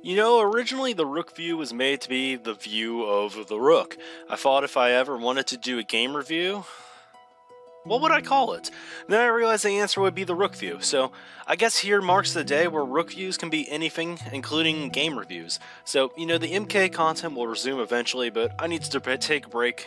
Originally the Rook view was made to be the view of the Rook. I thought if I ever wanted to do a game review, what would I call it? Then I realized the answer would be the Rook view, so I guess here marks the day where Rook views can be anything, including game reviews. So, the MK content will resume eventually, but I need to take a break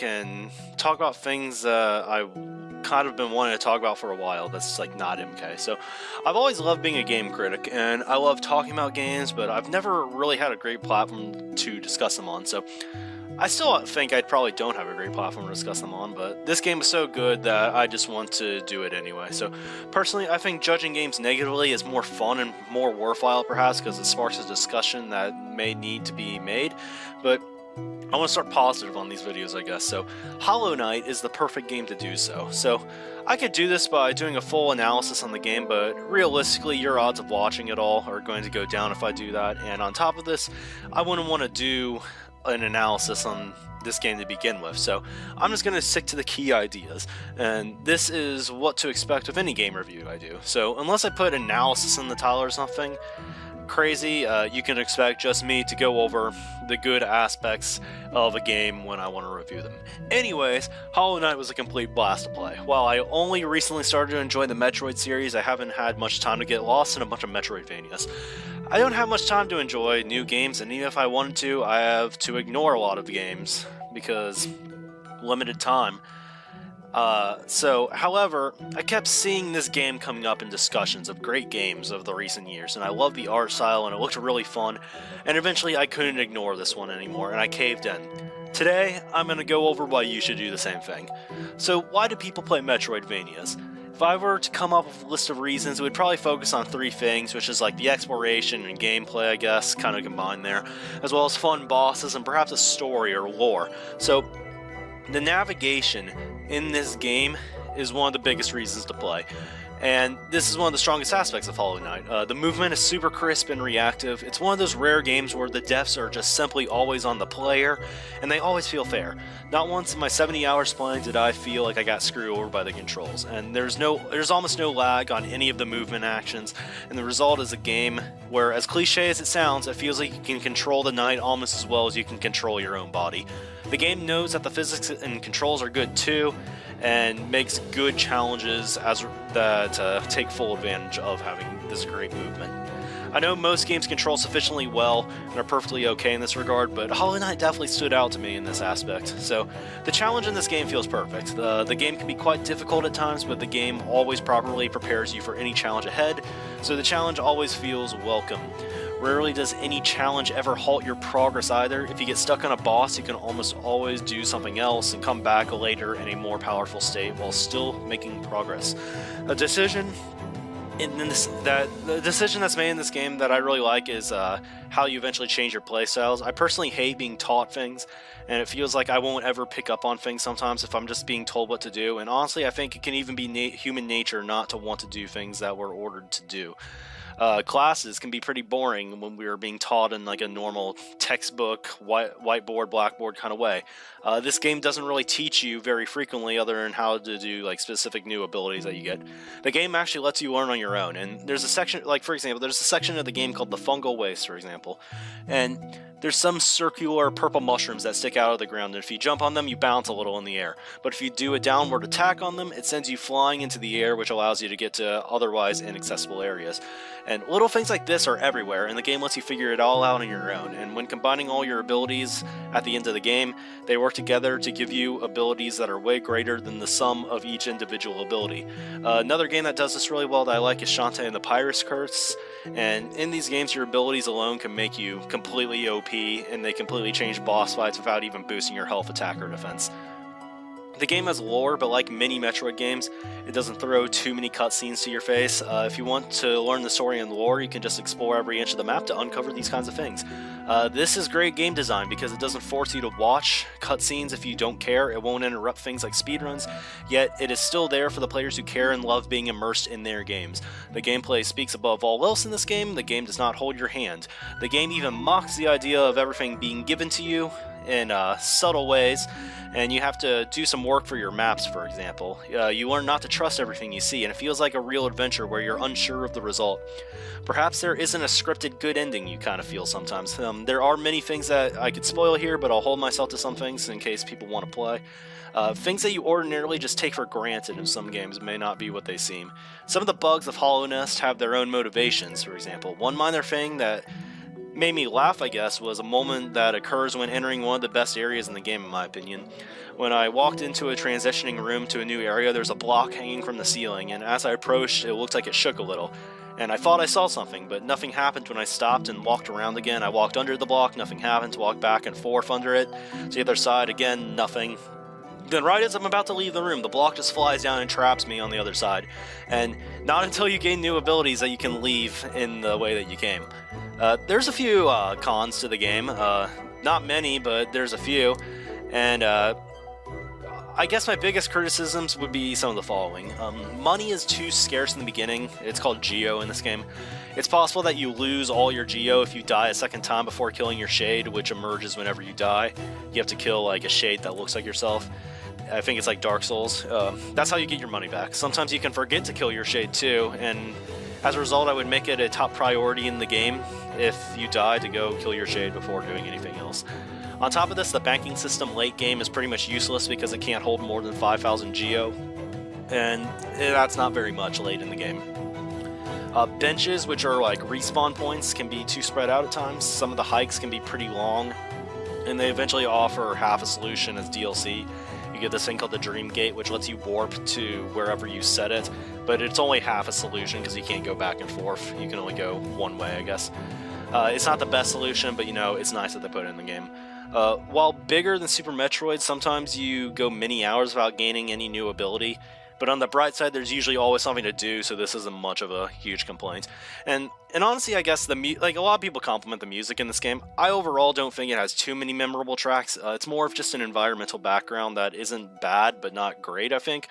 and talk about things I kind of been wanting to talk about for a while that's like not MK. So I've always loved being a game critic, and I love talking about games, but I've never really had a great platform to discuss them on, so I still think I probably don't have a great platform to discuss them on, but this game is so good that I just want to do it anyway. So personally, I think judging games negatively is more fun and more worthwhile perhaps because it sparks a discussion that may need to be made, but I want to start positive on these videos, I guess. So Hollow Knight is the perfect game to do so. So I could do this by doing a full analysis on the game, but realistically your odds of watching it all are going to go down if I do that, and on top of this, I wouldn't want to do an analysis on this game to begin with, so I'm just going to stick to the key ideas, and this is what to expect with any game review I do. So unless I put analysis in the title or something crazy, you can expect just me to go over the good aspects of a game when I want to review them. Anyways, Hollow Knight was a complete blast to play. While I only recently started to enjoy the Metroid series, I haven't had much time to get lost in a bunch of Metroidvanias. I don't have much time to enjoy new games, and even if I wanted to, I have to ignore a lot of games because limited time. However, I kept seeing this game coming up in discussions of great games of the recent years, and I loved the art style and it looked really fun, and eventually I couldn't ignore this one anymore, and I caved in. Today, I'm going to go over why you should do the same thing. So, why do people play Metroidvanias? If I were to come up with a list of reasons, it would probably focus on three things, which is like the exploration and gameplay, I guess, kind of combined there, as well as fun bosses and perhaps a story or lore. So, the navigation in this game is one of the biggest reasons to play, and this is one of the strongest aspects of Hollow Knight. The movement is super crisp and reactive. It's one of those rare games where the deaths are just simply always on the player, and they always feel fair. Not once in my 70 hours playing did I feel like I got screwed over by the controls, and there's almost no lag on any of the movement actions, and the result is a game where, as cliche as it sounds, it feels like you can control the knight almost as well as you can control your own body. The game knows that the physics and controls are good too, and makes good challenges that take full advantage of having this great movement. I know most games control sufficiently well and are perfectly okay in this regard, but Hollow Knight definitely stood out to me in this aspect. So the challenge in this game feels perfect. The game can be quite difficult at times, but the game always properly prepares you for any challenge ahead, so the challenge always feels welcome. Rarely does any challenge ever halt your progress either. If you get stuck on a boss, you can almost always do something else and come back later in a more powerful state while still making progress. The decision that's made in this game that I really like is how you eventually change your playstyles. I personally hate being taught things, and it feels like I won't ever pick up on things sometimes if I'm just being told what to do, and honestly I think it can even be human nature not to want to do things that we're ordered to do. Classes can be pretty boring when we are being taught in like a normal textbook, whiteboard, blackboard kind of way. This game doesn't really teach you very frequently other than how to do like specific new abilities that you get. The game actually lets you learn on your own, and there's a section, like for example, there's a section of the game called the Fungal Waste, for example, and there's some circular purple mushrooms that stick out of the ground, and if you jump on them, you bounce a little in the air. But if you do a downward attack on them, it sends you flying into the air, which allows you to get to otherwise inaccessible areas. And little things like this are everywhere, and the game lets you figure it all out on your own. And when combining all your abilities at the end of the game, they work together to give you abilities that are way greater than the sum of each individual ability. Another game that does this really well that I like is Shantae and the Pirate's Curse. And in these games, your abilities alone can make you completely OP, and they completely change boss fights without even boosting your health, attack, or defense. The game has lore, but like many Metroid games, it doesn't throw too many cutscenes to your face. If you want to learn the story and lore, you can just explore every inch of the map to uncover these kinds of things. This is great game design because it doesn't force you to watch cutscenes if you don't care. It won't interrupt things like speedruns, yet it is still there for the players who care and love being immersed in their games. The gameplay speaks above all else in this game. The game does not hold your hand. The game even mocks the idea of everything being given to you. in subtle ways, and you have to do some work for your maps, for example. You learn not to trust everything you see, and it feels like a real adventure where you're unsure of the result. Perhaps there isn't a scripted good ending, you kind of feel sometimes. There are many things that I could spoil here, but I'll hold myself to some things in case people want to play. Things that you ordinarily just take for granted in some games may not be what they seem. Some of the bugs of Hollow Nest have their own motivations, for example. One minor thing that made me laugh, I guess, was a moment that occurs when entering one of the best areas in the game, in my opinion. When I walked into a transitioning room to a new area, there's a block hanging from the ceiling, and as I approached, it looked like it shook a little. And I thought I saw something, but nothing happened when I stopped and walked around again. I walked under the block, nothing happened, walked back and forth under it. To the other side, again, nothing. Then right as I'm about to leave the room, the block just flies down and traps me on the other side. And not until you gain new abilities that you can leave in the way that you came. There's a few cons to the game. Not many, but there's a few. And I guess my biggest criticisms would be some of the following. Money is too scarce in the beginning. It's called Geo in this game. It's possible that you lose all your Geo if you die a second time before killing your shade, which emerges whenever you die. You have to kill like a shade that looks like yourself. I think it's like Dark Souls. That's how you get your money back. Sometimes you can forget to kill your shade too, and as a result I would make it a top priority in the game if you die to go kill your shade before doing anything else. On top of this, the banking system late game is pretty much useless because it can't hold more than 5,000 Geo, and that's not very much late in the game. Benches, which are like respawn points, can be too spread out at times. Some of the hikes can be pretty long, and they eventually offer half a solution as DLC. You get this thing called the Dream Gate, which lets you warp to wherever you set it, but it's only half a solution because you can't go back and forth. You can only go one way, I guess. It's not the best solution, but you know, it's nice that they put it in the game. While bigger than Super Metroid, sometimes you go many hours without gaining any new ability, but on the bright side, there's usually always something to do, so this isn't much of a huge complaint. And honestly, I guess like a lot of people compliment the music in this game. I overall don't think it has too many memorable tracks. It's more of just an environmental background that isn't bad, but not great, I think.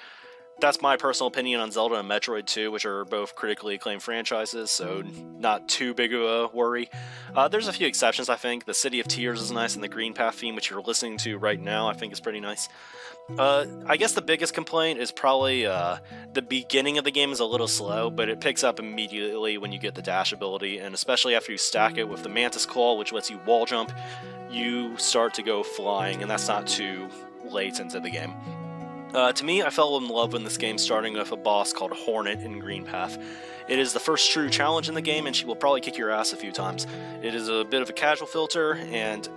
That's my personal opinion on Zelda and Metroid 2, which are both critically acclaimed franchises, so not too big of a worry. There's a few exceptions, I think. The City of Tears is nice, and the Green Path theme, which you're listening to right now, I think is pretty nice. I guess the biggest complaint is probably the beginning of the game is a little slow, but it picks up immediately when you get the dash ability, and especially after you stack it with the Mantis Claw, which lets you wall jump, you start to go flying, and that's not too late into the game. To me, I fell in love with this game starting with a boss called Hornet in Green Path. It is the first true challenge in the game, and she will probably kick your ass a few times. It is a bit of a casual filter, and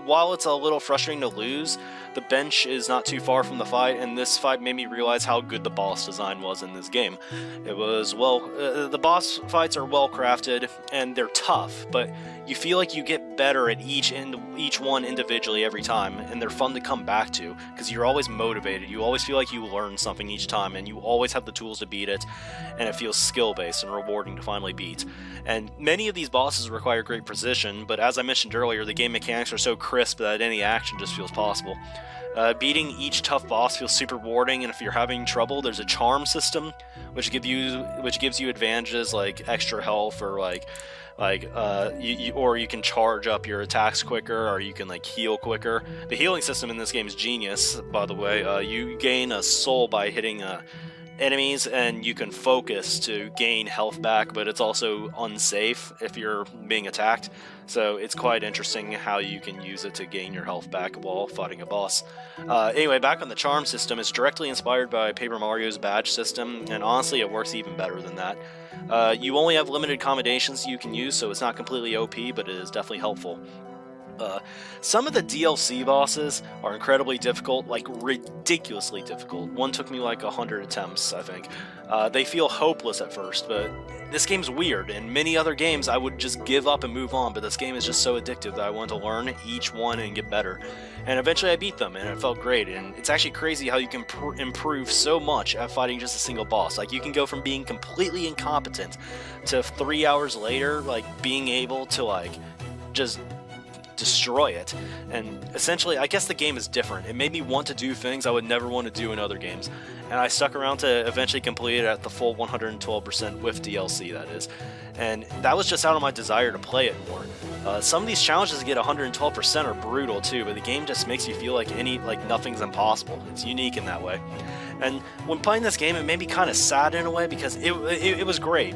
while it's a little frustrating to lose, the bench is not too far from the fight, and this fight made me realize how good the boss design was in this game. It was, the boss fights are well crafted, and they're tough, but you feel like you get better at each one individually every time, and they're fun to come back to, because you're always motivated, you always feel like you learn something each time, and you always have the tools to beat it, and it feels skill-based and rewarding to finally beat. And many of these bosses require great precision, but as I mentioned earlier, the game mechanics are so crisp that any action just feels possible. Beating each tough boss feels super rewarding, and if you're having trouble, there's a charm system which gives you advantages like extra health, or or you can charge up your attacks quicker, or you can like heal quicker. The healing system in this game is genius, by the way. You gain a soul by hitting enemies, and you can focus to gain health back, but it's also unsafe if you're being attacked, so it's quite interesting how you can use it to gain your health back while fighting a boss. Anyway, back on the charm system, it's directly inspired by Paper Mario's badge system, and honestly it works even better than that. You only have limited combinations you can use, so it's not completely OP, but it is definitely helpful. Some of the DLC bosses are incredibly difficult, like ridiculously difficult. One took me like 100 attempts, I think. They feel hopeless at first, but this game's weird. In many other games, I would just give up and move on, but this game is just so addictive that I wanted to learn each one and get better. And eventually I beat them, and it felt great. And it's actually crazy how you can improve so much at fighting just a single boss. Like, you can go from being completely incompetent to 3 hours later, like, being able to, like, just destroy it. And essentially, I guess the game is different. It made me want to do things I would never want to do in other games, and I stuck around to eventually complete it at the full 112% with DLC, that is. And that was just out of my desire to play it more. Some of these challenges to get 112% are brutal too, but the game just makes you feel like nothing's impossible. It's unique in that way. And when playing this game, it made me kind of sad in a way, because it was great,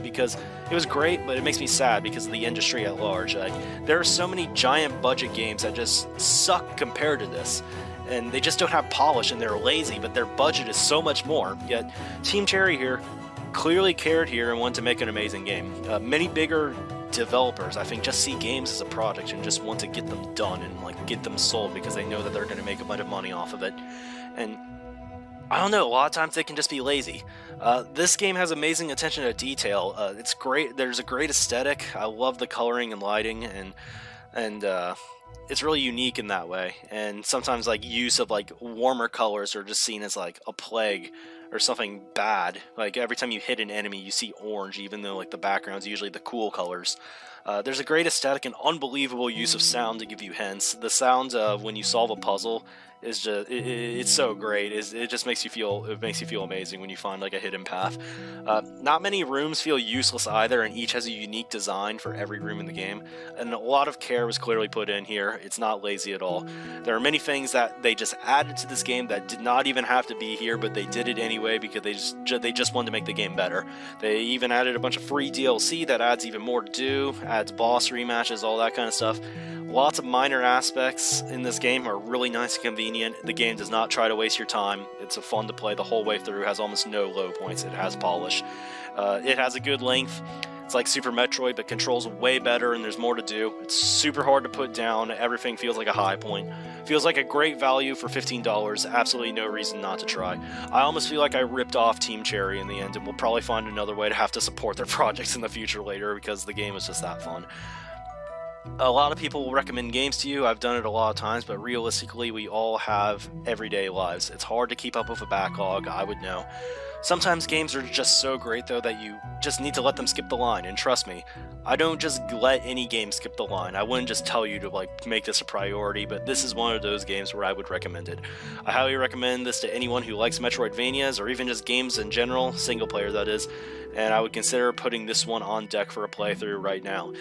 but it makes me sad because of the industry at large. Like, there are so many giant budget games that just suck compared to this, and they just don't have polish and they're lazy, but their budget is so much more. Yet Team Cherry here clearly cared here and wanted to make an amazing game. Many bigger developers, I think, just see games as a product and just want to get them done and get them sold because they know that they're going to make a bunch of money off of it. And I don't know, a lot of times they can just be lazy. This game has amazing attention to detail. It's great. There's a great aesthetic. I love the coloring and lighting, and it's really unique in that way. And sometimes use of warmer colors are just seen as a plague or something bad. Like every time you hit an enemy, you see orange, even though the background's usually the cool colors. There's a great aesthetic and unbelievable use of sound to give you hints. The sound of when you solve a puzzle is just it's so great. It just makes you feel amazing when you find a hidden path. Not many rooms feel useless either, and each has a unique design for every room in the game, and a lot of care was clearly put in here. It's not lazy at all. There are many things that they just added to this game that did not even have to be here, but they did it anyway because they just wanted to make the game better. They even added a bunch of free DLC that adds even more to do, adds boss rematches, all that kind of stuff. Lots of minor aspects in this game are really nice and convenient. The game does not try to waste your time. It's fun to play the whole way through. It has almost no low points. It has polish. It has a good length. It's like Super Metroid, but controls way better and there's more to do. It's super hard to put down. Everything feels like a high point. Feels like a great value for $15. Absolutely no reason not to try. I almost feel like I ripped off Team Cherry in the end, and we'll probably find another way to have to support their projects in the future later because the game is just that fun. A lot of people will recommend games to you. I've done it a lot of times, but realistically, we all have everyday lives. It's hard to keep up with a backlog, I would know. Sometimes games are just so great, though, that you just need to let them skip the line, and trust me, I don't just let any game skip the line. I wouldn't just tell you to make this a priority, but this is one of those games where I would recommend it. I highly recommend this to anyone who likes Metroidvanias, or even just games in general, single player that is, and I would consider putting this one on deck for a playthrough right now.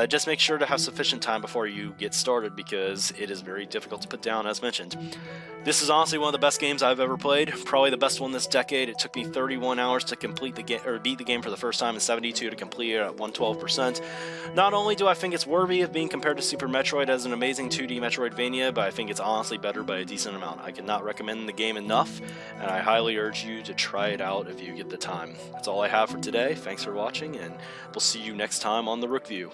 Just make sure to have sufficient time before you get started, because it is very difficult to put down, as mentioned. This is honestly one of the best games I've ever played, probably the best one this decade. It took me 31 hours to complete the game, or beat the game for the first time, and 72 to complete it at 112%. Not only do I think it's worthy of being compared to Super Metroid as an amazing 2D Metroidvania, but I think it's honestly better by a decent amount. I cannot recommend the game enough, and I highly urge you to try it out if you get the time. That's all I have for today. Thanks for watching, and we'll see you next time on the Rook View.